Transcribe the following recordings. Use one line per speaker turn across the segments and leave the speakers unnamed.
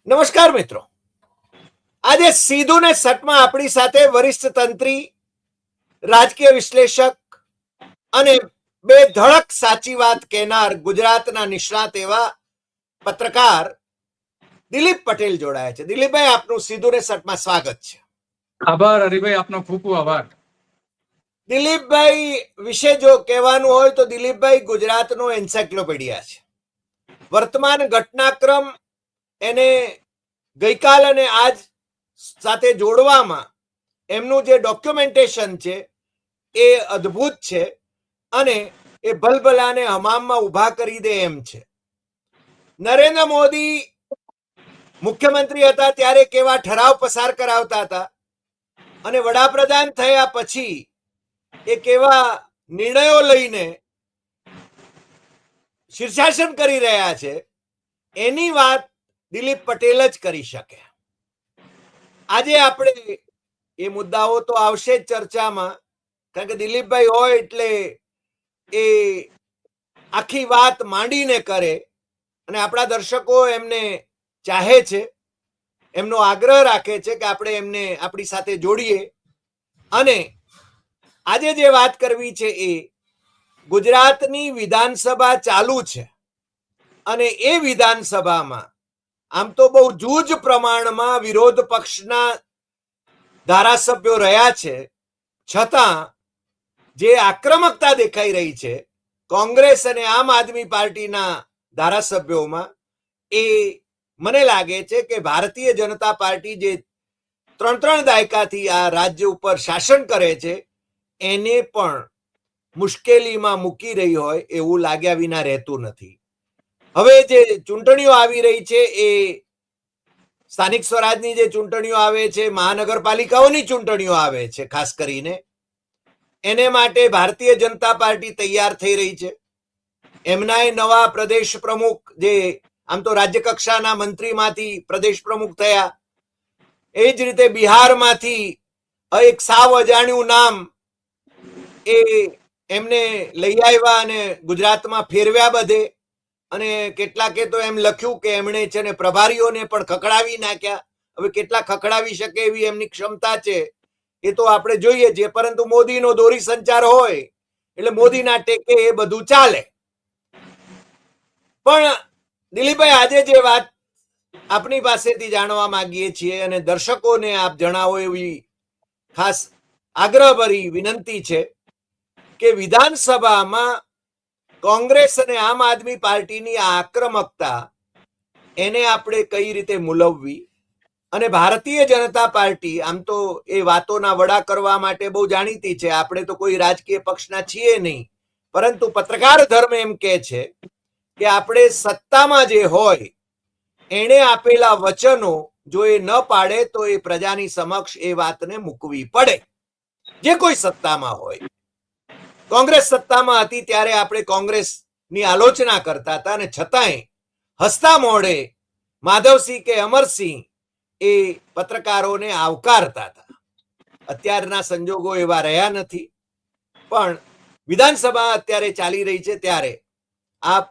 નમસ્કાર મિત્રો, આજે સીધું ને સટમાં આપણી સાથે વરિષ્ઠ તંત્રી, રાજકીય વિશ્લેષક અને બે ધડક સાચી વાત કહેનાર ગુજરાતના નિષ્ણાત એવા પત્રકાર દિલીપ પટેલ જોડાયા છે. દિલીપભાઈ, આપનું સીધું ને સટમાં સ્વાગત છે.
આભાર હરિભાઈ, આપનો ખૂબ ખૂબ આભાર.
દિલીપભાઈ વિશે જો કહેવાનું હોય તો દિલીપભાઈ ગુજરાતનો એન્સાઇક્લોપીડિયા છે. વર્તમાન ઘટનાક્રમ એને ગઈકાલ અને આજ સાથે જોડવામાં એમનું જે ડોક્યુમેન્ટેશન છે એ અદ્ભુત છે અને એ ભલભલાને હમામમાં ઊભા કરી દે એમ છે. નરેન્દ્ર મોદી મુખ્યમંત્રી હતા ત્યારે કેવા ઠરાવ પસાર કરાવતા હતા અને વડાપ્રધાન થયા પછી એ કેવા નિર્ણયો લઈને શીર્ષાસન કરી રહ્યા છે, એની વાત દિલીપ પટેલ જ કરી શકે. આજે આપણે એ મુદ્દાઓ તો આવશે જ ચર્ચામાં, કારણ કે દિલીપભાઈ હોય એટલે એ આખી વાત માંડીને કરે અને આપણા દર્શકો એમને ચાહે છે, એમનો આગ્રહ રાખે છે કે આપણે એમને આપણી સાથે જોડીએ. અને આજે જે વાત કરવી છે એ ગુજરાતની વિધાનસભા ચાલુ છે અને એ વિધાનસભામાં આમ તો બહુ જૂજ પ્રમાણમાં વિરોધ પક્ષના ધારાસભ્યો રહ્યા છે, છતાં જે આક્રમકતા દેખાઈ રહી છે કોંગ્રેસ અને આમ આદમી પાર્ટીના ધારાસભ્યોમાં, એ મને લાગે છે કે ભારતીય જનતા પાર્ટી જે 3 દાયકાથી આ રાજ્ય ઉપર શાસન કરે છે એને પણ મુશ્કેલીમાં મૂકી રહી હોય એવું લાગ્યા વિના રહેતું નથી. હવે જે ચૂંટણીઓ આવી રહી છે એ સ્થાનિક સ્વરાજની જે ચૂંટણીઓ આવે છે, મહાનગરપાલિકાઓની ચૂંટણીઓ આવે છે, ખાસ કરીને એને માટે ભારતીય જનતા પાર્ટી તૈયાર થઈ રહી છે. એમના નવા પ્રદેશ પ્રમુખ, જે આમ તો રાજ્ય કક્ષાના મંત્રીમાંથી પ્રદેશ પ્રમુખ થયા, એ જ રીતે બિહારમાંથી એક સાવ અજાણ્યું નામ એ એમને લઈ આવ્યા અને ગુજરાતમાં ફેરવ્યા બધે. અને કેટલાકે તો એમ લખ્યું કે એમણે છે ને પ્રભારીઓને પણ ખખડાવી નાખ્યા. હવે કેટલા ખખડાવી શકે એવી એમની ક્ષમતા છે એ તો આપણે જોઈએ છીએ, પરંતુ મોદીનો દોરી સંચાર હોય એટલે મોદીના ટેકે એ બધું ચાલે. પણ દિલીપભાઈ, આજે જે વાત આપની પાસેથી જાણવા માંગીએ છીએ અને દર્શકોને આપ જણાવો એવી ખાસ આગ્રહભરી વિનંતી છે કે વિધાનસભામાં કોંગ્રેસ અને આમ આદમી પાર્ટીની આ આક્રમકતા એને આપણે કઈ રીતે મૂલવવી. અને ભારતીય જનતા પાર્ટી આમ તો એ વાતોના વડા કરવા માટે બહુ જાણીતી છે. આપણે તો કોઈ રાજકીય પક્ષના છીએ નહીં, પરંતુ પત્રકાર ધર્મ એમ કહે છે કે આપણે સત્તામાં જે હોય એણે આપેલા વચનો જો એ ન પાડે તો એ પ્રજાની સમક્ષ એ વાતને મૂકવી પડે, જે કોઈ સત્તામાં હોય. કોંગ્રેસ સત્તામાં હતી ત્યારે આપણે કોંગ્રેસની આલોચના કરતા હતા અને છતાંય હસતા મોઢે માધવસિંહ કે અમરસિંહ એ પત્રકારોને આવકારતા હતા. અત્યારના સંજોગો એવા રહ્યા નથી, પણ વિધાનસભા અત્યારે ચાલી રહી છે ત્યારે આપ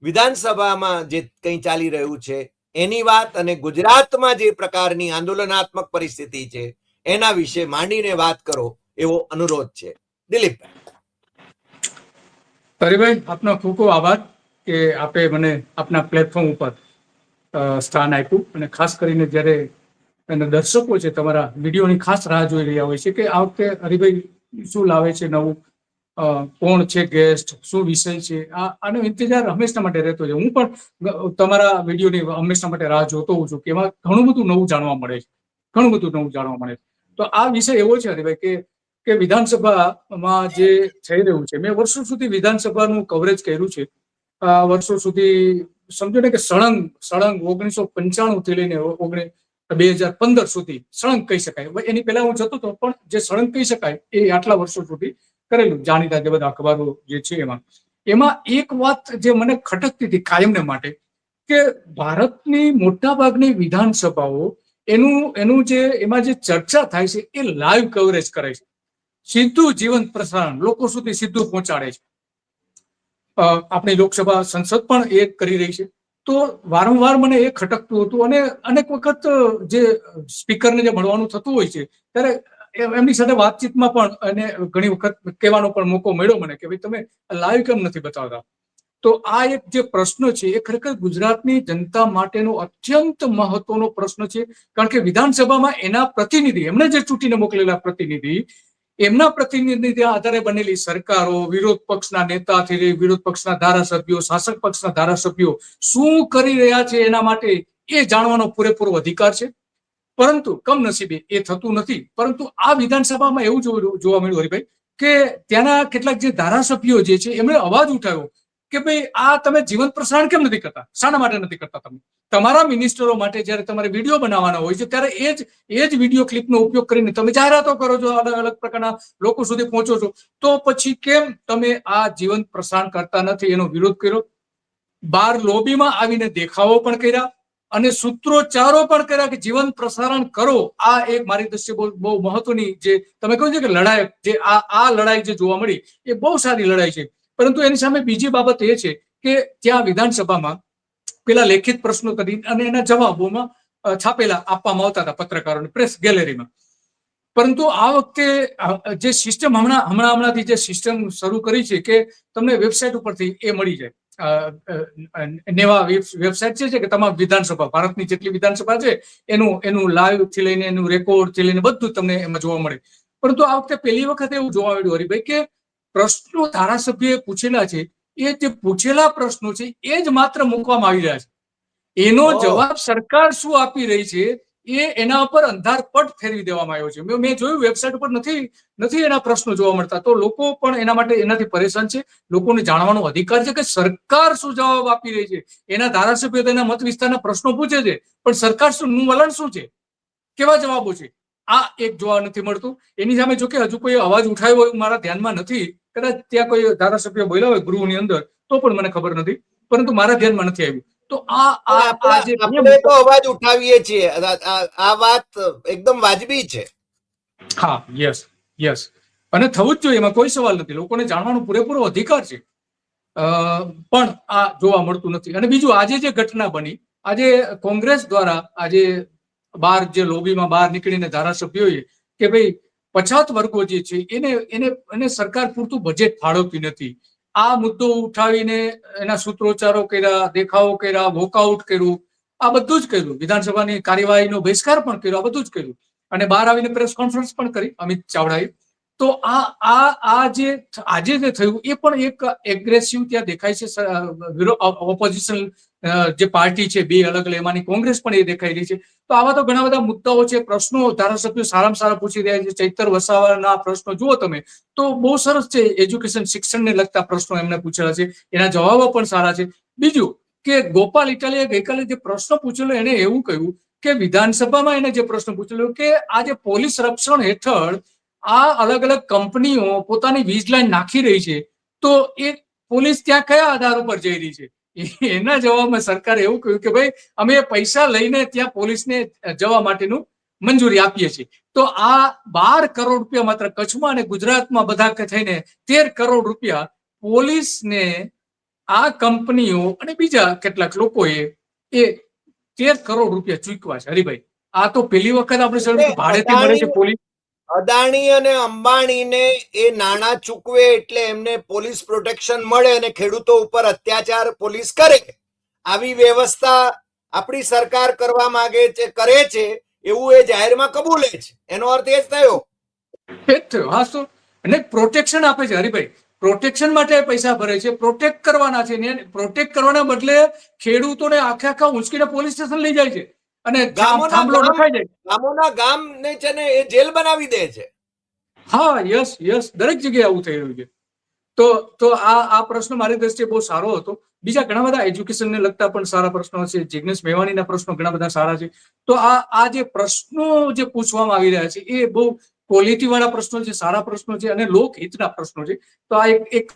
વિધાનસભામાં જે કંઈ ચાલી રહ્યું છે એની વાત અને ગુજરાતમાં જે પ્રકારની આંદોલનાત્મક પરિસ્થિતિ છે એના વિશે માંડીને વાત કરો એવો અનુરોધ છે. દિલીપભાઈ.
હરિભાઈ, આપનો ખૂબ ખૂબ આભાર કે આપે મને આપના પ્લેટફોર્મ ઉપર સ્થાન આપ્યું. અને ખાસ કરીને જ્યારે એના દર્શકો છે તમારા વિડીયોની ખાસ રાહ જોઈ રહ્યા હોય છે કે આ વખતે હરિભાઈ શું લાવે છે નવું, કોણ છે ગેસ્ટ, શું વિષય છે. આનો ઇંતજાર હંમેશા માટે રહેતો છે. હું પણ તમારા વિડીયોની હંમેશા માટે રાહ જોતો હોઉં છું કે એમાં ઘણું બધું નવું જાણવા મળે છે, ઘણું બધું નવું જાણવા મળે છે. તો આ વિષય એવો છે હરિભાઈ કે વિધાનસભામાં જે થઈ રહ્યું છે, મેં વર્ષો સુધી વિધાનસભાનું કવરેજ કર્યું છે. વર્ષો સુધી સમજો ને કે સળંગ 1995 થી લઈને 2015 સુધી સળંગ કહી શકાય. એની પહેલા હું જતો હતો, પણ જે સળંગ કહી શકાય એ આટલા વર્ષો સુધી કરેલું. જાણીતા જે બધા અખબારો જે છે એમાં એક વાત જે મને ખટકતી હતી કાયમને માટે કે ભારતની મોટા ભાગની વિધાનસભાઓ એનું જે એમાં જે ચર્ચા થાય છે એ લાઈવ કવરેજ કરે છે, સીધું જીવંત પ્રસારણ લોકો સુધી સીધું પહોંચાડે છે. આપણી લોકસભા સંસદ પણ એ કરી રહી છે. તો વારંવાર મને એ ખટકતું હતું અને અનેક વખત જે સ્પીકરને જે મળવાનું થતું હોય છે ત્યારે એમની સાથે વાતચીતમાં પણ અને ઘણી વખત કહેવાનો પણ મોકો મળ્યો મને કે ભાઈ તમે લાઈવ કેમ નથી બતાવતા. તો આ એક જે પ્રશ્ન છે એ ખરેખર ગુજરાતની જનતા માટેનો અત્યંત મહત્વનો પ્રશ્ન છે, કારણ કે વિધાનસભામાં એના પ્રતિનિધિ, એમણે જે ચૂંટીને મોકલેલા પ્રતિનિધિ, એમના પ્રતિનિધિના આધારે બનેલી સરકારો, વિરોધ પક્ષના નેતાથી લઈ વિરોધ પક્ષના ધારાસભ્યો, શાસક પક્ષના ધારાસભ્યો શું કરી રહ્યા છે એના માટે એ જાણવાનો પૂરેપૂરો અધિકાર છે. પરંતુ કમનસીબે એ થતું નથી. પરંતુ આ વિધાનસભામાં એવું જોવા મળ્યું હરિભાઈ કે ત્યાંના કેટલાક જે ધારાસભ્યો જે છે એમણે અવાજ ઉઠાવ્યો કે ભાઈ આ તમે જીવંત પ્રસારણ કેમ નથી કરતા, શાના માટે નથી કરતા? તમે તમારા મિનિસ્ટરો માટે જયારે તમારે વિડીયો બનાવવાના હોય છે ત્યારે એ જ વિડીયો ક્લિપનો ઉપયોગ કરીને તમે જાહેરાતો કરો છો, અલગ અલગ પ્રકારના લોકો સુધી પહોંચો છો, તો પછી કેમ તમે આ જીવંત પ્રસારણ કરતા નથી? એનો વિરોધ કર્યો. બાર લોબીમાં આવીને દેખાવો પણ કર્યા અને સૂત્રોચ્ચારો પણ કર્યા કે જીવંત પ્રસારણ કરો. આ એક મારી દ્રષ્ટિએ બહુ મહત્વની જે તમે કહ્યું છે કે લડાઈ, જે આ લડાઈ જે જોવા મળી એ બહુ સારી લડાઈ છે. પરંતુ એની સામે બીજી બાબત એ છે કે ત્યાં વિધાનસભામાં પેલા લેખિત પ્રશ્નો કરી અને એના જવાબોમાં છાપેલા આપવામાં આવતા હતા પત્રકારોને પ્રેસ ગેલેરીમાં. પરંતુ આ વખતે જે સિસ્ટમ હમણાંથી જે સિસ્ટમ શરૂ કરી છે કે તમને વેબસાઇટ ઉપરથી એ મળી જાય, નેવા વેબસાઇટ છે કે તમામ વિધાનસભા, ભારતની જેટલી વિધાનસભા છે એનું લાઈવ થી લઈને એનું રેકોર્ડ થી લઈને બધું તમને એમાં જોવા મળે. પરંતુ આ વખતે પહેલી વખત એવું જોવા મળ્યું હરિભાઈ કે પ્રશ્નો ધારાસભ્યોએ પૂછેલા છે, એ જે પૂછેલા પ્રશ્નો છે એ જ માત્ર મૂકવામાં આવી રહ્યા છે. એનો જવાબ સરકાર શું આપી રહી છે એના ઉપર અંધારપટ ફેરવી દેવામાં આવ્યો છે. મેં જોયું વેબસાઇટ ઉપર નથી એના પ્રશ્નો જોવા મળતા. તો લોકો પણ એના માટે એનાથી પરેશાન છે. લોકોને જાણવાનો અધિકાર છે કે સરકાર શું જવાબ આપી રહી છે. એના ધારાસભ્યો તેના મત વિસ્તારના પ્રશ્નો પૂછે છે, પણ સરકાર શું વલણ શું છે, કેવા જવાબો છે, આ એક જોવા નથી મળતું. એની સામે જો કે હજુ કોઈ અવાજ ઉઠાવ્યો એવું મારા ધ્યાનમાં નથી. કદાચ ત્યાં કોઈ ધારાસભ્ય બોલ્યા હોય ગૃહની અંદર તો પણ મને ખબર નથી, પરંતુ મારા ધ્યાનમાં નથી આવ્યું. તો
આપણે તો અવાજ ઉઠાવીએ છીએ, આ વાત એકદમ વાજબી છે.
હા, યસ અને થવું જ જોઈએ, એમાં કોઈ સવાલ નથી. લોકોને જાણવાનો પૂરેપૂરો અધિકાર છે, પણ આ જોવા મળતું નથી. અને બીજું, આજે જે ઘટના બની, આજે કોંગ્રેસ દ્વારા આજે જે લોબીમાં બહાર નીકળીને ધારાસભ્યોએ કે ભાઈ પછાત વર્ગો જે છે એને સરકાર પૂરતું બજેટ ફાળવતી નથી, આ મુદ્દો ઉઠાવીને એના સૂત્રોચ્ચારો કર્યા, દેખાવો કર્યા, વોકઆઉટ કર્યું, આ બધું જ કર્યું. વિધાનસભાની કાર્યવાહીનો બહિષ્કાર પણ કર્યો, આ બધું જ કર્યું. અને બહાર આવીને પ્રેસ કોન્ફરન્સ પણ કરી અમિત ચાવડાએ. તો આજે જે થયું એ પણ એક એગ્રેસિવ ત્યાં દેખાય છે. ઓપોઝિશન જે પાર્ટી છે બે અલગ અલગ, એમાંની કોંગ્રેસ પણ એ દેખાઈ રહી છે. તો આવા તો ઘણા બધા મુદ્દાઓ છે, પ્રશ્નો ધારાસભ્યો સારામાં સારા પૂછી રહ્યા છે. ચૈતર વસાવાના પ્રશ્નો જુઓ તમે તો બહુ સરસ છે. એજ્યુકેશન, શિક્ષણને લગતા પ્રશ્નો એમને પૂછેલા છે, એના જવાબો પણ સારા છે. બીજું કે ગોપાલ ઇટાલિયાએ ગઈકાલે જે પ્રશ્ન પૂછેલો એને એવું કહ્યું કે વિધાનસભામાં એને જે પ્રશ્ન પૂછેલો કે આ જે પોલીસ રક્ષણ હેઠળ આ અલગ અલગ કંપનીઓ પોતાની વીજ લાઈન નાખી રહી છે, તો એ પોલીસ ત્યાં કયા આધાર ઉપર જઈ રહી છે? એના જવાબમાં સરકારે એવું કહ્યું કે ભાઈ અમે પૈસા લઈને ત્યાં પોલીસને જવા માટેનું મંજૂરી આપીએ છીએ. તો આ 12 કરોડ રૂપિયા માત્ર કચ્છમાં અને ગુજરાતમાં બધા થઈને 13 કરોડ રૂપિયા પોલીસને આ કંપનીઓ અને બીજા કેટલાક લોકોએ એ 13 કરોડ રૂપિયા ચૂકવા છે. હરિભાઈ, આ તો પહેલી વખત આપણે ભાડેથી મળે છે પોલીસ.
અદાણી અને અંબાણીને એ નાણાં ચૂકવે એટલે એમને પોલીસ પ્રોટેક્શન મળે અને ખેડૂતો ઉપર અત્યાચાર પોલીસ કરે. આવી વ્યવસ્થા આપણી સરકાર કરવા માંગે છે, કરે છે, એવું એ જાહેરમાં કબૂલે છે. એનો અર્થ એ જ થયો.
હા, તો અને પ્રોટેક્શન આપે છે હરિભાઈ, પ્રોટેક્શન માટે પૈસા ભરે છે, પ્રોટેક્ટ કરવાના છે. પ્રોટેક્ટ કરવાના બદલે ખેડૂતોને આખા ઉંચકીને પોલીસ સ્ટેશન લઈ જાય છે અને થાંભલો નખાઈ જાય.
ગામોના ગામ ને છે ને એ જેલ બનાવી દે છે.
હા, યસ, દરેક જગ્યાએ આવું થઈ રહ્યું છે. તો આ પ્રશ્ન મારી દ્રષ્ટિએ બહુ સારો હતો. બીજા ઘણા બધા એજ્યુકેશનને લગતા પણ સારા પ્રશ્નો છે. જિગ્નેશ મેવાણીના પ્રશ્નો ઘણા બધા સારા છે. તો આ જે પ્રશ્નો જે પૂછવામાં આવી રહ્યા છે એ બહુ ક્વોલિટી વાળા પ્રશ્નો છે, સારા પ્રશ્નો છે અને લોકહિતના પ્રશ્નો છે. તો આ એક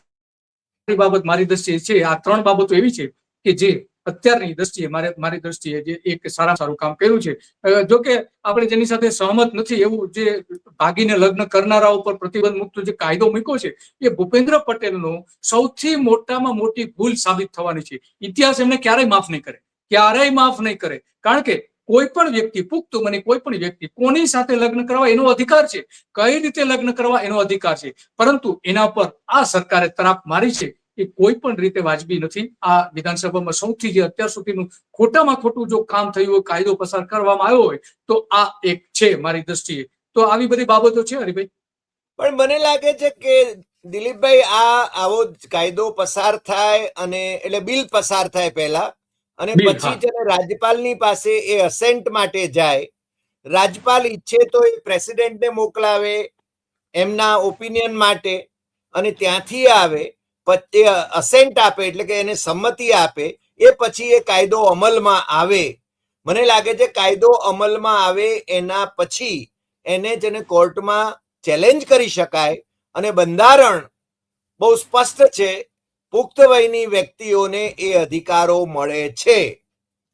બાબત મારી દ્રષ્ટિએ છે. આ 3 બાબતો એવી છે કે જે અત્યારની દ્રષ્ટિએ મારી દ્રષ્ટિએ જે એક સારું કામ કર્યું છે. જો કે આપણે જેની સાથે સહમત નથી એવું જે ભાગીને લગ્ન કરનારા ઉપર પ્રતિબંધ મૂકતો જે કાયદો મૂક્યો છે એ ભૂપેન્દ્ર પટેલનો સૌથી મોટામાં મોટી ભૂલ સાબિત થવાની છે. ઇતિહાસ એમને ક્યારેય માફ નહીં કરે, ક્યારેય માફ નહીં કરે. કારણ કે કોઈ પણ વ્યક્તિ, પુખ્ત મને કોઈ પણ વ્યક્તિ કોની સાથે લગ્ન કરવા એનો અધિકાર છે, કઈ રીતે લગ્ન કરવા એનો અધિકાર છે, પરંતુ એના પર આ સરકારે તરાપ મારી છે એ કોઈ પણ રીતે વાજબી નથી. આ વિધાનસભામાં સૌથી જે અત્યાર સુધીનું ખોટામાં ખોટું જો કામ થયું હોય, કાયદો પસાર કરવામાં આવ્યો હોય તો આ એક છે મારી દ્રષ્ટિએ. તો આવી બધી બાબતો છે હરિભાઈ.
પણ મને લાગે છે કે દિલીપભાઈ આવો કાયદો પસાર થાય અને એટલે બિલ પસાર થાય પહેલા અને પછી જ્યારે રાજ્યપાલની પાસે એ અસેન્ટ માટે જાય, રાજ્યપાલ ઈચ્છે તો એ પ્રેસિડેન્ટને મોકલાવે એમના ઓપિનિયન માટે અને ત્યાંથી આવે અસેન્ટ આપે એટલે કે એને સંમતિ આપે, એ પછી એ કાયદો અમલમાં આવે. મને લાગે છે કાયદો અમલમાં આવે એના પછી એને જેને કોર્ટમાં ચેલેન્જ કરી શકાય અને બંધારણ બહુ સ્પષ્ટ છે, પુખ્ત વયની વ્યક્તિઓને એ અધિકારો મળે છે.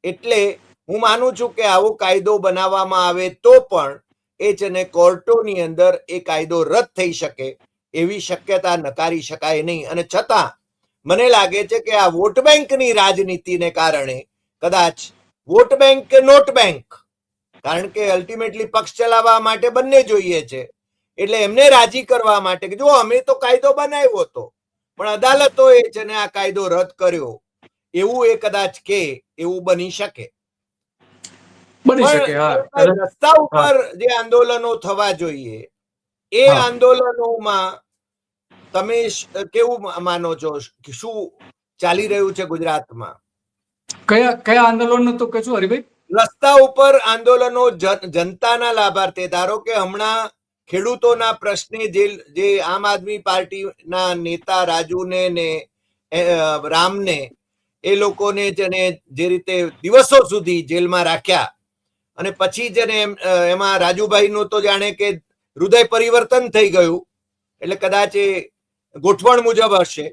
એટલે હું માનું છું કે આવો કાયદો બનાવવામાં આવે તો પણ એ છે ને કોર્ટોની અંદર એ કાયદો રદ થઈ શકે એવી શક્યતા નકારી શકાય નહીં. અને છતાં મને લાગે છે કે આ વોટ બેંકની રાજનીતિને કારણે કદાચ વોટ બેંક કે નોટ બેંક, કારણ કે અલ્ટિમેટલી પક્ષ ચલાવવા માટે બંને જોઈએ છે, એટલે એમને રાજી કરવા માટે કે જો અમે તો કાયદો બનાવ્યો હતો પણ અદાલતોએ છે ને આ કાયદો રદ કર્યો, એવું એ કદાચ કે એવું બની શકે. રસ્તા ઉપર જે આંદોલનો થવા જોઈએ એ આંદોલનોમાં તમે કેવું માનો છો, શું ચાલી રહ્યું છે ગુજરાતમાં?
કયા આંદોલન તો કહેશું હરિભાઈ?
રસ્તા ઉપર આંદોલનો જનતાના લાભાર્થે. ધારો કે હમણાં ખેડૂતોના પ્રશ્ને જે આમ આદમી પાર્ટીના નેતા રાજુને ને રામને એ લોકોને જે રીતે દિવસો સુધી જેલમાં રાખ્યા અને પછી જેને એમાં રાજુભાઈનું તો જાણે કે હૃદય પરિવર્તન થઈ ગયું, એટલે કદાચ એ ગોઠવણ મુજબ હશે,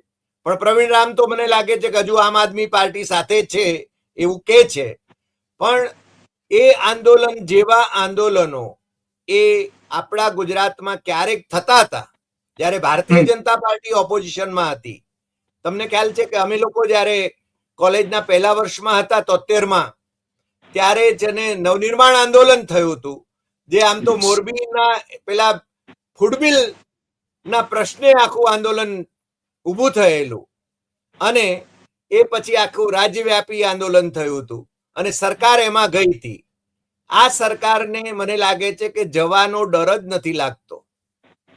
પણ પ્રવીણ રામ તો મને લાગે છે કે હજુ આમ આદમી પાર્ટી સાથે છે એવું કે છે. પણ એ આંદોલન જેવા આંદોલનો એ આપણા ગુજરાતમાં ક્યારેક થતા હતા જ્યારે ભારતીય જનતા પાર્ટી ઓપોઝિશનમાં હતી. તમને ખ્યાલ છે કે અમે લોકો જ્યારે કોલેજના પહેલા વર્ષમાં હતા 73માં, ત્યારે જેને નવનિર્માણ આંદોલન થયું હતું, જે આમ તો મોરબીના પેલા ફૂડબિલ ના પ્રશ્ને આખું આંદોલન ઊભું થયેલું અને એ પછી આખું રાજ્યવ્યાપી આંદોલન થયું હતું અને સરકાર એમાં ગઈ હતી. આ સરકારને મને લાગે છે કે જવાનો ડર જ નથી લાગતો,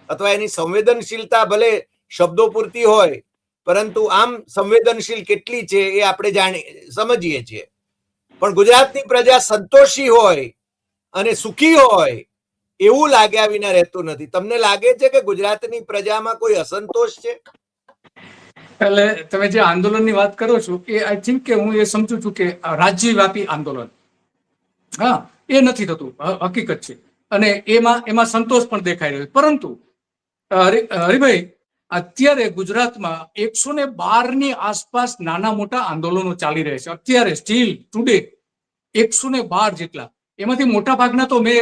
અથવા એની સંવેદનશીલતા ભલે શબ્દો પૂરતી હોય પરંતુ આમ સંવેદનશીલ કેટલી છે એ આપણે સમજીએ છીએ. પણ ગુજરાતની પ્રજા સંતોષી હોય અને સુખી હોય એવું લાગ્યા વિના રહેતું નથી. તમને લાગે છે કે ગુજરાતની પ્રજામાં કોઈ અસંતોષ છે?
એટલે તમે જે આંદોલનની વાત કરો છો એ આઈ થિંક કે હું એ સમજુ છું કે રાજ્યવ્યાપી આંદોલન એ નથી થતું, હકીકત છે, અને એમાં સંતોષ પણ દેખાઈ રહ્યો. પરંતુ હરિભાઈ, અત્યારે ગુજરાતમાં 112 ની આસપાસ નાના મોટા આંદોલનો ચાલી રહ્યા છે. અત્યારે સ્ટીલ ટુડે 112 જેટલા. એમાંથી મોટા ભાગના તો મેં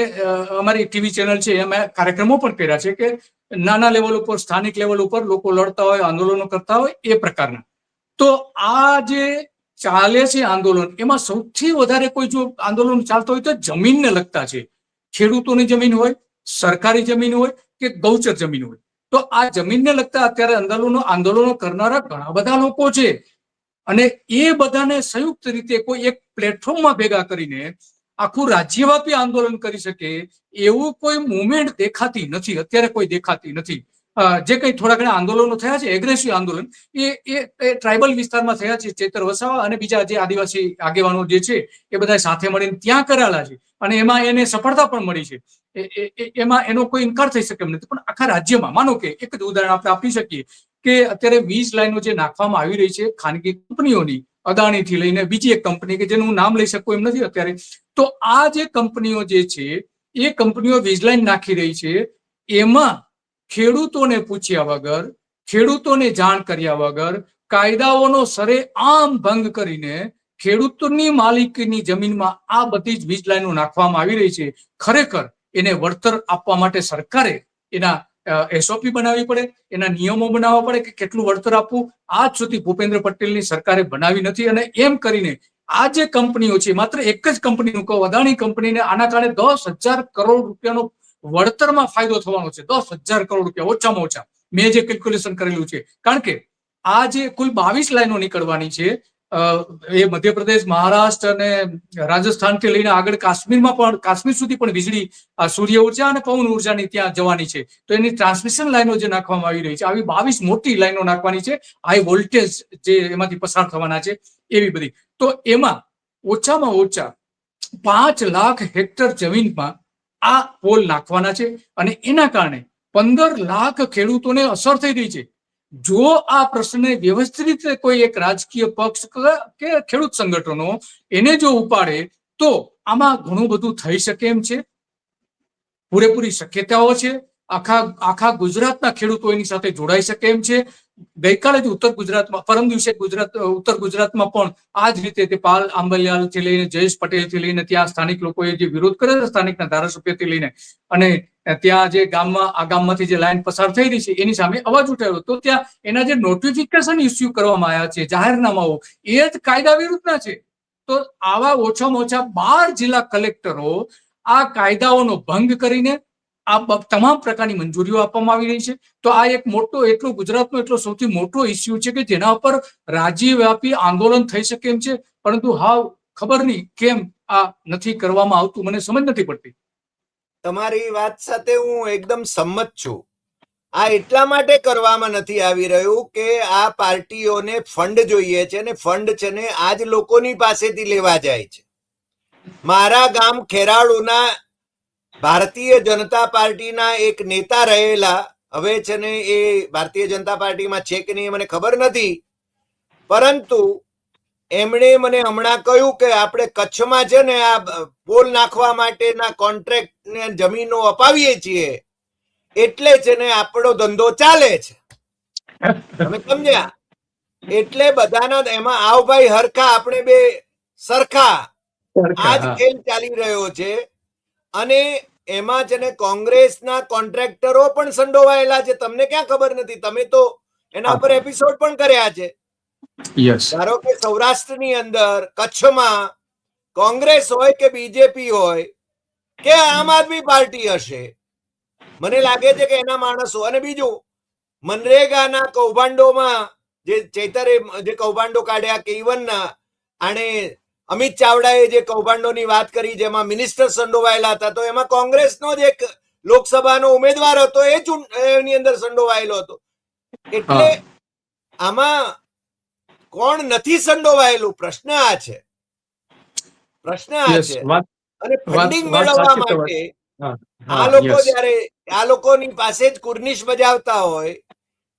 અમારી ટીવી ચેનલ છે એમાં કાર્યક્રમો પણ કર્યા છે કે નાના લેવલ ઉપર, સ્થાનિક લેવલ ઉપર લોકો લડતા હોય, આંદોલનો કરતા હોય એ પ્રકારના. તો આ જે ચાલે છે આંદોલન, એમાં સૌથી વધારે કોઈ જો આંદોલન ચાલતો હોય તો જમીનને લગતા છે. ખેડૂતોની જમીન હોય, સરકારી જમીન હોય કે ગૌચર જમીન હોય. તો આ જમીનને લગતા અત્યારે આંદોલનો કરનારા ઘણા બધા લોકો છે અને એ બધાને સંયુક્ત રીતે કોઈ એક પ્લેટફોર્મમાં ભેગા કરીને આખું રાજ્યવ્યાપી આંદોલન કરી શકે એવું કોઈ મુવમેન્ટ દેખાતી નથી, અત્યારે કોઈ દેખાતી નથી. જે કંઈ થોડા ઘણા આંદોલનો થયા છે, એગ્રેસિવ આંદોલન, એ ટ્રાઇબલ વિસ્તારમાં થયા છે. ચેતર વસાવા અને બીજા જે આદિવાસી આગેવાનો જે છે એ બધા સાથે મળીને ત્યાં કરેલા છે અને એમાં એને સફળતા પણ મળી છે. એમાં એનો કોઈ ઇનકાર થઈ શકે એમ નથી. પણ આખા રાજ્યમાં માનો કે એક જ ઉદાહરણ આપણે આપી શકીએ કે અત્યારે વીજ લાઈનો જે નાખવામાં આવી રહી છે ખાનગી કંપનીઓની, અદાણીથી લઈને બીજી એક કંપની કે જેનું નામ લઈ શકું એમ નથી અત્યારે, તો આ જે કંપનીઓ જે છે એ કંપનીઓ વીજ લાઈન નાખી રહી છે, એમાં ખેડૂતોને પૂછ્યા વગર, ખેડૂતોને જાણ કર્યા વગર, કાયદાઓનો સરેઆમ ભંગ કરીને ખેડૂતોની માલિકીની જમીનમાં આ બધી જ વીજ લાઈનો નાખવામાં આવી રહી છે. ખરેખર એને વળતર આપવા માટે સરકારે એના એસઓપી બનાવવી પડે, એના નિયમો બનાવવા પડે કે કેટલું વળતર આપવું. આજ સુધી ભૂપેન્દ્ર પટેલની સરકારે બનાવી નથી. અને એમ કરીને આ જે કંપનીઓ છે, માત્ર એક જ કંપનીનું કહું, અદાણી કંપનીને આના કારણે 10,000 કરોડ રૂપિયાનો વળતરમાં ફાયદો થવાનો છે. 10,000 કરોડ રૂપિયા ઓછામાં ઓછા, મેં જે કેલ્ક્યુલેશન કરેલું છે. કારણ કે આ જે કુલ 22 લાઈનો નીકળવાની છે, એ મધ્યપ્રદેશ, મહારાષ્ટ્ર અને રાજસ્થાનથી લઈને આગળ કાશ્મીરમાં પણ, કાશ્મીર સુધી પણ વીજળી, સૂર્ય ઉર્જા અને પવન ઉર્જાની ત્યાં જવાની છે. તો એની ટ્રાન્સમિશન લાઈનો જે નાખવામાં આવી રહી છે, આવી 22 મોટી લાઈનો નાખવાની છે, હાઈ વોલ્ટેજ જે એમાંથી પસાર થવાના છે, એવી બધી. તો એમાં ઓછામાં ઓછા 5 લાખ હેક્ટર જમીનમાં આ પોલ નાખવાના છે. અને એના કારણે 15 લાખ ખેડૂતોને અસર થઈ રહી છે. જો આ પ્રશ્ને વ્યવસ્થિત રીતે કોઈ એક રાજકીય પક્ષ કે ખેડૂત સંગઠનો એને જો ઉપાડે તો આમાં ઘણું બધું થઈ શકે એમ છે. પૂરેપૂરી શક્યતાઓ છે. આખા ગુજરાતના ખેડૂતો એની સાથે જોડાઈ શકે એમ છે. ગઈકાલે જ ઉત્તર ગુજરાતમાં, પરમ દિવસે ઉત્તર ગુજરાતમાં પણ આ જ રીતે પાલ આંબલિયાલથી લઈને જયેશ પટેલથી લઈને ત્યાં સ્થાનિક લોકોએ જે વિરોધ કર્યો હતો, સ્થાનિકના ધારાસભ્યથી લઈને, અને ત્યાં જે આ ગામમાંથી જે લાઈન પસાર થઈ રહી છે એની સામે અવાજ ઉઠાવ્યો. તો ત્યાં એના જે નોટિફિકેશન ઇસ્યુ કરવામાં આવ્યા છે, જાહેરનામાઓ, એ જ કાયદા વિરુદ્ધના છે. તો આવા ઓછામાં ઓછા 12 જિલ્લા કલેક્ટરો આ કાયદાઓનો ભંગ કરીને આ તમામ પ્રકારની મંજૂરીઓ આપવામાં આવી રહી છે. તો આ એક મોટો, એટલો ગુજરાતનો એટલો સૌથી મોટો ઇસ્યુ છે કે જેના ઉપર રાજ્યવ્યાપી આંદોલન થઈ શકે એમ છે. પરંતુ હાવ ખબર નહીં કેમ આ નથી કરવામાં આવતું, મને સમજ નથી પડતી.
તમારી વાત સાથે હું એકદમ સંમત છું. આ એટલા માટે કરવામાં નથી આવી રહ્યું કે આ પાર્ટીઓને ફંડ જોઈએ છે, અને ફંડ છે ને આજ લોકોની પાસેથી લેવા જાય છે. મારા ગામ ખેરાળુના ભારતીય જનતા પાર્ટીના એક નેતા રહેલા, હવે છે ને એ ભારતીય જનતા પાર્ટીમાં છે કે નહીં મને ખબર નથી, પરંતુ એમણે મને હમણાં કહ્યું કે આપણે કચ્છમાં છે ને આ પોલ નાખવા માટેના કોન્ટ્રાક્ટ ને જમીનો અપાવીએ છીએ, એટલે છે ને આપણો ધંધો ચાલે છે. તમે સમજ્યા? એટલે બધાના એમાં આવ ભાઈ હરખા, આપણે બે સરખા, આ જ ખેલ ચાલી રહ્યો છે. અને એમાં છે ને કોંગ્રેસના કોન્ટ્રાક્ટરો પણ સંડોવાયેલા છે. તમને ક્યાં ખબર નથી? તમે તો એના પર એપિસોડ પણ કર્યા છે. ધારો કે સૌરાષ્ટ્રની અંદર, કચ્છમાં કોંગ્રેસ હોય કે બીજેપી હોય કે આમ આદમી પાર્ટી હશે, મને લાગે છે કે એના માણસો. અને બીજું, મનરેગાના કૌભાંડોમાં જે ચૈતરે જે કૌભાંડો કાઢ્યા, કે ઇવન આણે અમિત ચાવડાએ જે કૌભાંડોની વાત કરી જેમાં મિનિસ્ટર સંડોવાયેલા હતા, તો એમાં કોંગ્રેસનો જ એક લોકસભાનો ઉમેદવાર હતો, એ એની અંદર સંડોવાયેલો હતો. એટલે આમાં કોણ નથી સંડોવાયેલું? પ્રશ્ન આ છે. અને ફંડિંગ મેળવવા માટે આ લોકો જયારે આ લોકોની પાસે જ કુર્નિશ બજાવતા હોય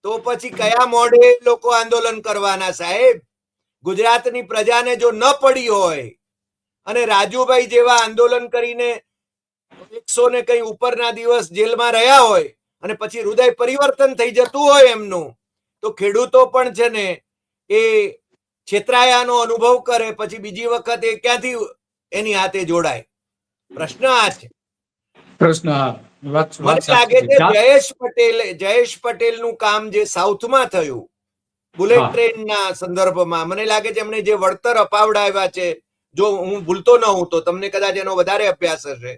તો પછી કયા મોઢે લોકો આંદોલન કરવાના? સાહેબ, ગુજરાતની પ્રજાને જો ન પડી હોય અને રાજુભાઈ જેવા આંદોલન કરીને 100 ને કઈ ઉપરના દિવસ જેલમાં રહ્યા હોય અને પછી હૃદય પરિવર્તન થઈ જતું હોય એમનું, તો ખેડૂતો પણ છે ને એ છેતરાયાનો અનુભવ કરે, પછી બીજી વખત એ ક્યાંથી એની હાથે જોડાય? પ્રશ્ન આ છે. મને લાગે છે જયેશ પટેલનું કામ જે સાઉથમાં થયું બુલેટ ટ્રેનના સંદર્ભમાં, મને લાગે છે એમણે જે વળતર અપાવડાવ્યા છે, જો હું ભૂલતો ન હોઉં તો, તમને કદાચ એનો વધારે અભ્યાસ હશે,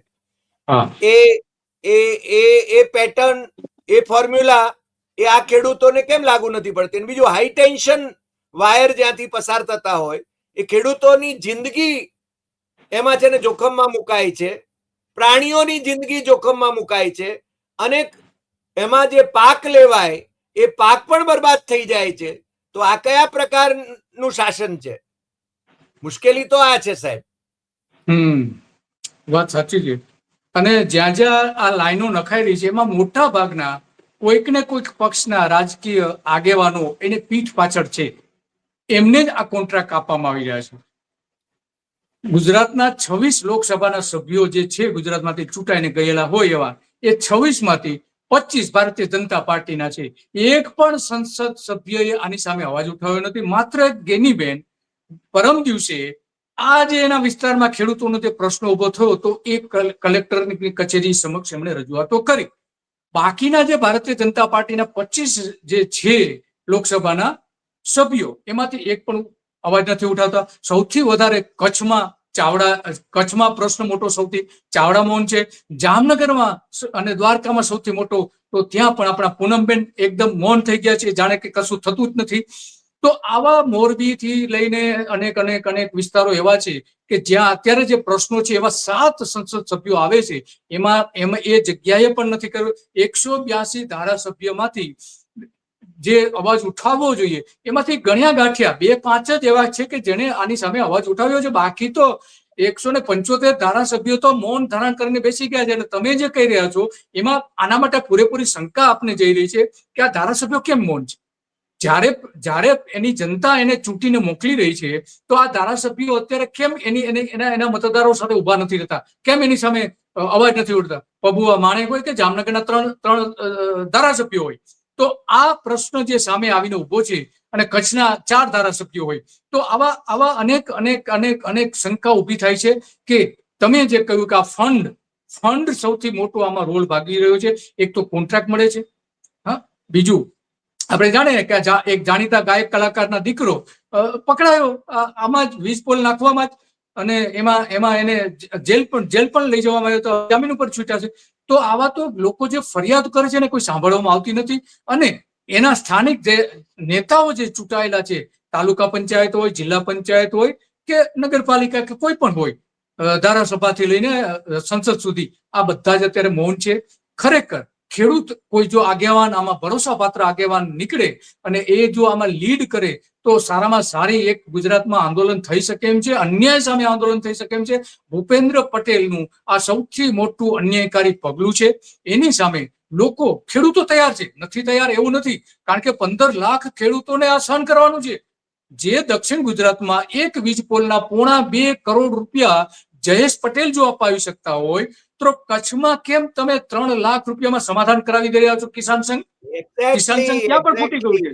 એ પેટર્ન, એ ફોર્મ્યુલા એ આ ખેડૂતોને કેમ લાગુ નથી પડતી? બીજું, હાઈ ટેન્શન વાયર જ્યાંથી પસાર થતા હોય એ ખેડૂતોની જિંદગી એમાં છે ને જોખમમાં મુકાય છે, પ્રાણીઓની જિંદગી જોખમમાં મુકાય છે, અને એમાં જે પાક લેવાય એ પાક પણ બરબાદ થઈ જાય છે. તો આ કયા પ્રકારનું શાસન છે? મુશ્કેલી તો આ છે સાહેબ.
વાત સાચી છે. અને જ્યાં જ્યાં આ લાઈનો નખાઈ રહી છે એમાં મોટા ભાગના કોઈક ને કોઈક પક્ષના રાજકીય આગેવાનો એને પીઠ પાછળ છે, એમને જ આ કોન્ટ્રાક્ટ આપવામાં આવી રહ્યા છે. ગુજરાતના 26 લોકસભાના સભ્યો જે છે, ગુજરાતમાંથી ચૂંટાઈને ગયેલા હોય એવા, એ 26 માંથી 25 ભારતીય જનતા પાર્ટીના છે. એક પણ સંસદ સભ્યએ આની સામે અવાજ ઉઠાવ્યો નથી. માત્ર ગેનીબેન પરમ દિવસે આ જે એના વિસ્તારમાં ખેડૂતોનો જે પ્રશ્ન ઉભો થયો તો એ કલેક્ટરની કચેરી સમક્ષ એમણે રજૂઆતો કરી. બાકીના જે ભારતીય જનતા પાર્ટીના 25 જે છે લોકસભાના સભ્યો, એમાંથી એક પણ અવાજ નથી ઉઠાવતા. સૌથી વધારે કચ્છમાં પ્રશ્ન મોટો સૌથી ચાવડા મૌન છે. જામનગરમાં અને દ્વારકામાં સૌથી મોટો, તો ત્યાં પણ આપણા પૂનમબેન એકદમ મૌન થઈ ગયા છે, જાણે કે કશું થતું જ નથી. તો આવા મોરબીથી લઈને અનેક અનેક અનેક વિસ્તારો એવા છે કે જ્યાં અત્યારે જે પ્રશ્નો છે એવા 7 સંસદ સભ્યો આવે છે, એમાં એ જગ્યાએ પણ નથી કર્યું. 182 ધારાસભ્યમાંથી જે અવાજ ઉઠાવવો જોઈએ એમાંથી ગણ્યા ગાંઠિયા 2-5 જ એવા છે કે જેને આની સામે અવાજ ઉઠાવ્યો છે. બાકી તો 175 ધારાસભ્યો તો મૌન ધારણ કરીને બેસી ગયા છે. અને તમે જે કહી રહ્યા છો એમાં આના માટે પૂરેપૂરી શંકા આપને જઈ રહી છે કે આ ધારાસભ્યો કેમ મૌન છે. જ્યારે એની જનતા એને ચૂંટીને મોકલી રહી છે, તો આ ધારાસભ્યો અત્યારે કેમ એના મતદારો સાથે ઉભા નથી રહેતા, કેમ એની સામે અવાજ નથી ઉઠતા. પબુઆ માણેક હોય કે જામનગરના ત્રણ ધારાસભ્યો હોય, તો આ પ્રશ્ન જે સામે આવીને ઉભો છે, અને કચ્છના 4 ધારાસભ્યો હોય, તો આવા અનેક અનેક અનેક અનેક શંકા ઉભી થાય છે કે તમે જે કહ્યું કે આ ફંડ સૌથી મોટો આમાં રોલ ભાગી રહ્યો છે. એક તો કોન્ટ્રાક્ટ મળે છે, હા, બીજું આપણે જાણીએ કે એક જાણીતા ગાયક કલાકારના દીકરો પકડાયો આમાં જ વીજ પોલ નાખવામાં જ, અને એમાં એને જેલ પણ લઈ જવામાં આવ્યો, તો જામીન ઉપર છૂટ્યા છે. તો આવા તો લોકો જે ફરિયાદ કરે છે ને કોઈ સાંભળવામાં આવતી નથી. અને એના સ્થાનિક જે નેતાઓ જે ચૂંટાયેલા છે, તાલુકા પંચાયત હોય, જિલ્લા પંચાયત હોય કે નગરપાલિકા કે કોઈ પણ હોય, ધારાસભાથી લઈને સંસદ સુધી, આ બધા જ અત્યારે મૌન છે. ખરેખર ખેડૂત કોઈ જો આગેવાન આમાં ભરોસાપાત્ર આગેવાન નીકળે અને એ જો આમાં લીડ કરે તો સારામાં સારી એક ગુજરાતમાં આંદોલન થઈ શકે એમ છે, અન્યાય સામે આંદોલન થઈ શકે એમ છે. ભૂપેન્દ્ર પટેલનું આ સૌથી મોટું અન્યાયકારી પગલું છે. એની સામે લોકો, ખેડૂતો તૈયાર છે, નથી તૈયાર એવું નથી, કારણ કે 15 લાખ ખેડૂતોને આ સહન કરવાનું છે. જે દક્ષિણ ગુજરાતમાં એક વીજ પોલના 1.25 કરોડ રૂપિયા જયેશ પટેલ જો અપાવી શકતા હોય, તો કચ્છમાં કેમ તમે 3 લાખ રૂપિયામાં સમાધાન કરાવી દઈ રહ્યા છો? કિસાન સંઘ ત્યાં પણ ફૂટી ગયું છે.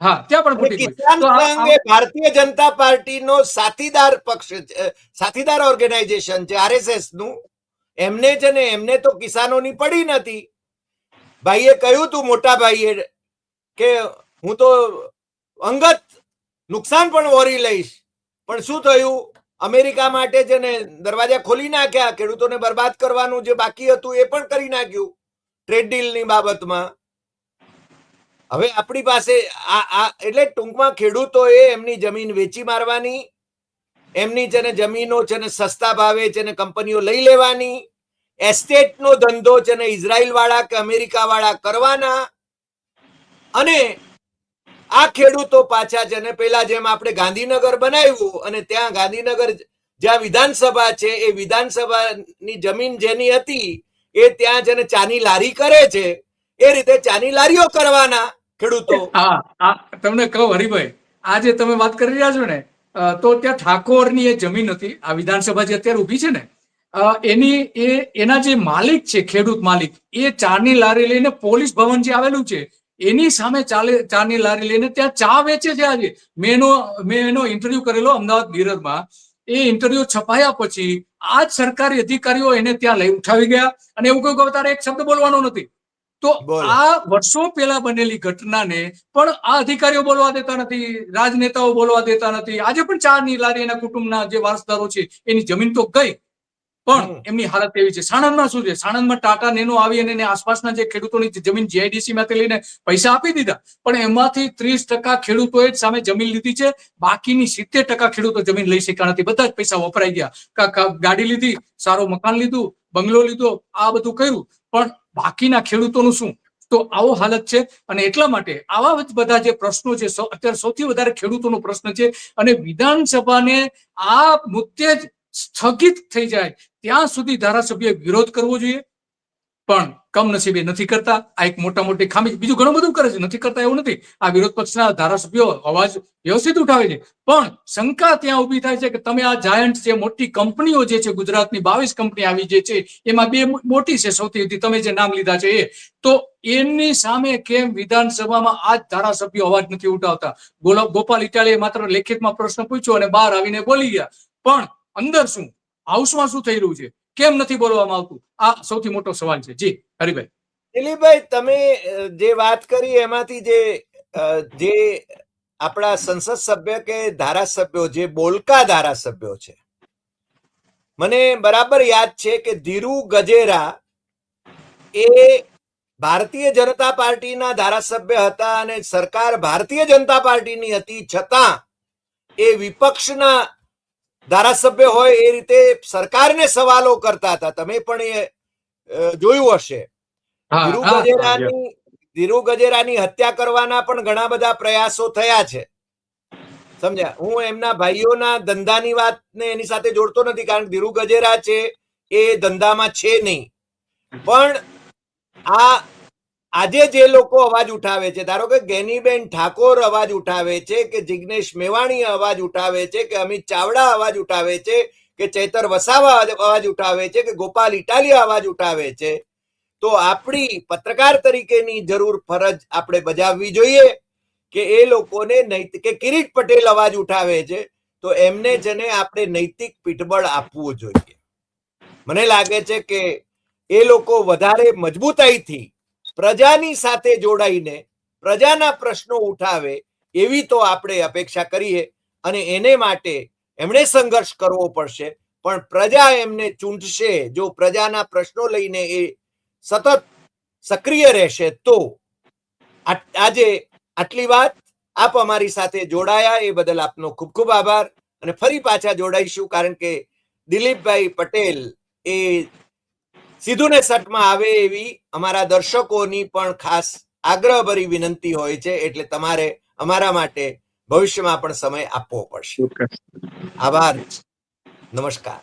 હા, ત્યાં પણ ફૂટી ગયું.
કિસાન
તો
સંઘ એ ભારતીય જનતા પાર્ટીનો સાથીદાર પક્ષ છે, સાથીદાર ઓર્ગેનાઇઝેશન છે, આરએસએસ નું. એમને છે ને, એમને તો કિસાનોની પડી નથી. ભાઈએ કહ્યું તું, મોટા ભાઈએ, કે હું તો અંગત નુકસાન પણ વોરી લઈશ. પણ શું થયું? અમેરિકા માટે છે ને દરવાજા ખોલી નાખ્યા. ખેડૂતોને બરબાદ કરવાનું જે બાકી હતું એ પણ કરી નાખ્યું ટ્રેડ ડીલની બાબતમાં. હવે આપણી પાસે એટલે ટૂંકમાં ખેડૂતોએ એમની જમીન વેચી મારવાની, એમની છે ને જમીનો છે ને સસ્તા ભાવે છે ને કંપનીઓ લઈ લેવાની, એસ્ટેટનો ધંધો છે ને ઇઝરાયલ વાળા કે અમેરિકા વાળા કરવાના. અને આ ખેડૂતો પાછા છે ને પેલા જેમ આપણે ગાંધીનગર બનાવ્યું, અને ત્યાં ગાંધીનગર જ્યાં વિધાનસભા છે, એ વિધાનસભાની જમીન જેની હતી એ ત્યાં છે ને ચાની લારી કરે છે, એ રીતે ચાની લારીઓ કરવાના ખેડૂતો.
હા, તમને કહું હરિભાઈ, આ જે તમે વાત કરી રહ્યા છો ને, તો ત્યાં ઠાકોરની એ જમીન હતી, આ વિધાનસભા જે અત્યારે ઉભી છે ને, એના જે માલિક છે, ખેડૂત માલિક, એ ચાની લારી લઈને પોલીસ ભવન જે આવેલું છે એની સામે ચાની લારી લઈને ત્યાં ચા વેચે છે. આજે મેં એનો ઇન્ટરવ્યુ કરેલો અમદાવાદ મિરરમાં. એ ઇન્ટરવ્યુ છપાયા પછી આ જ સરકારી અધિકારીઓ એને ત્યાં લઈ ઉઠાવી ગયા, અને એવું કહ્યું કે તારે એક શબ્દ બોલવાનો નથી. તો આ વર્ષો પહેલા બનેલી ઘટનાને પણ આ અધિકારીઓ બોલવા દેતા નથી, રાજનેતાઓ બોલવા દેતા નથી. આજે પણ ચાની લારી એના કુટુંબના જે વારસદારો છે એની જમીન તો ગઈ, પણ એમની હાલત એવી છે. સાણંદમાં શું છે? સાણંદમાં ટાટા નેનો આવી અને આસપાસના જે ખેડૂતોની જમીન જીઆઈડીસી માંથી લઈને પૈસા આપી દીધા, પણ એમાંથી 30% ખેડૂતોએ જ સામે જમીન લીધી છે. બાકીની 70% ખેડૂતો જમીન લઈ શક્યા નથી. બધા જ પૈસા વપરાઈ ગયા. ગાડી લીધી, સારું મકાન લીધું, બંગલો લીધો, આ બધું કર્યું, પણ બાકીના ખેડૂતોનું શું? તો આવો હાલત છે. અને એટલા માટે આવા બધા જે પ્રશ્નો છે, અત્યારે સૌથી વધારે ખેડૂતોનો પ્રશ્ન છે. અને વિધાનસભાને આ મુદ્દે જ સ્થગિત થઈ જાય ત્યાં સુધી ધારાસભ્ય વિરોધ કરવો જોઈએ. પણ કમનસીબે નથી કરતા. આ એક મોટા મોટી ખામી. બીજું ઘણું બધું કરે છે, નથી કરતા એવું નથી. આ વિરોધ પક્ષના ધારાસભ્યો અવાજ વ્યવસ્થિત ઉઠાવે છે, પણ શંકા ત્યાં ઉભી થાય છે કે તમે આ જાયન્ટ જે મોટી કંપનીઓ જે છે, ગુજરાતની 22 કંપની આવી જે છે, એમાં 2 મોટી છે સૌથી, તમે જે નામ લીધા છે એ, તો એમની સામે કેમ વિધાનસભામાં આ જ ધારાસભ્યો અવાજ નથી ઉઠાવતા? ગોપાલ ઇટાલીએ માત્ર લેખિતમાં પ્રશ્ન પૂછ્યો અને બહાર આવીને બોલી ગયા, પણ અંદર શું, હાઉસમાં શું થઈ રહ્યું છે, કેમ નથી બોલવામાં આવતું? આ સૌથી મોટો સવાલ છે. જી હરિભાઈ.
દિલીપભાઈ, તમે જે વાત કરી એમાંથી જે આપણા સંસદ સભ્ય કે ધારાસભ્યો, જે બોલકા ધારાસભ્યો છે, મને બરાબર યાદ છે કે ધીરુ ગજેરા એ ભારતીય જનતા પાર્ટીના ધારાસભ્ય હતા અને સરકાર ભારતીય જનતા પાર્ટીની હતી, છતાં એ વિપક્ષના ધારાસભ્ય હોય એ રીતે સરકારને સવાલો કરતા હતા. તમે પણ એ જોયું હશે. ધીરુ ગજેરાની હત્યા કરવાના પણ ઘણા બધા પ્રયાસો થયા છે, સમજ્યા? હું એમના ભાઈઓના ધંધાની વાતને એની સાથે જોડતો નથી, કારણ કે ધીરુ ગજેરા છે એ ધંધામાં છે નહીં. પણ આજે જે લોકો અવાજ ઉઠાવે છે, ધારો કે ગેનીબેન ઠાકોર અવાજ ઉઠાવે છે, કે જિગ્નેશ મેવાણી અવાજ ઉઠાવે છે, કે અમિત ચાવડા અવાજ ઉઠાવે છે, કે ચૈતર વસાવા અવાજ ઉઠાવે છે, કે ગોપાલ ઇટાલિયા અવાજ ઉઠાવે છે, તો આપણી પત્રકાર તરીકેની જરૂર ફરજ આપણે બજાવવી જોઈએ કે એ લોકોને નૈતિક, કે કિરીટ પટેલ અવાજ ઉઠાવે છે તો એમને જને આપણે નૈતિક પીઠબળ આપવું જોઈએ. મને લાગે છે કે એ લોકો વધારે મજબૂતાઈથી પ્રજાની સાથે જોડાઈને પ્રજાના પ્રશ્નો ઉઠાવે એવી તો આપણે અપેક્ષા કરીએ, અને એને માટે એમણે સંઘર્ષ કરવો પડશે. પણ પ્રજા એમને ચૂંટશે જો પ્રજાના પ્રશ્નો લઈને એ સતત સક્રિય રહેશે તો. આજે આટલી વાત. આપ અમારી સાથે જોડાયા એ બદલ આપનો ખૂબ ખૂબ આભાર, અને ફરી પાછા જોડાઈશું, કારણ કે દિલીપભાઈ પટેલ એ સીધું ને સટમાં આવે એવી અમારા દર્શકોની પણ ખાસ આગ્રહભરી વિનંતી હોય છે, એટલે તમારે અમારા માટે ભવિષ્યમાં પણ સમય આપવો પડશે. આભાર. નમસ્કાર.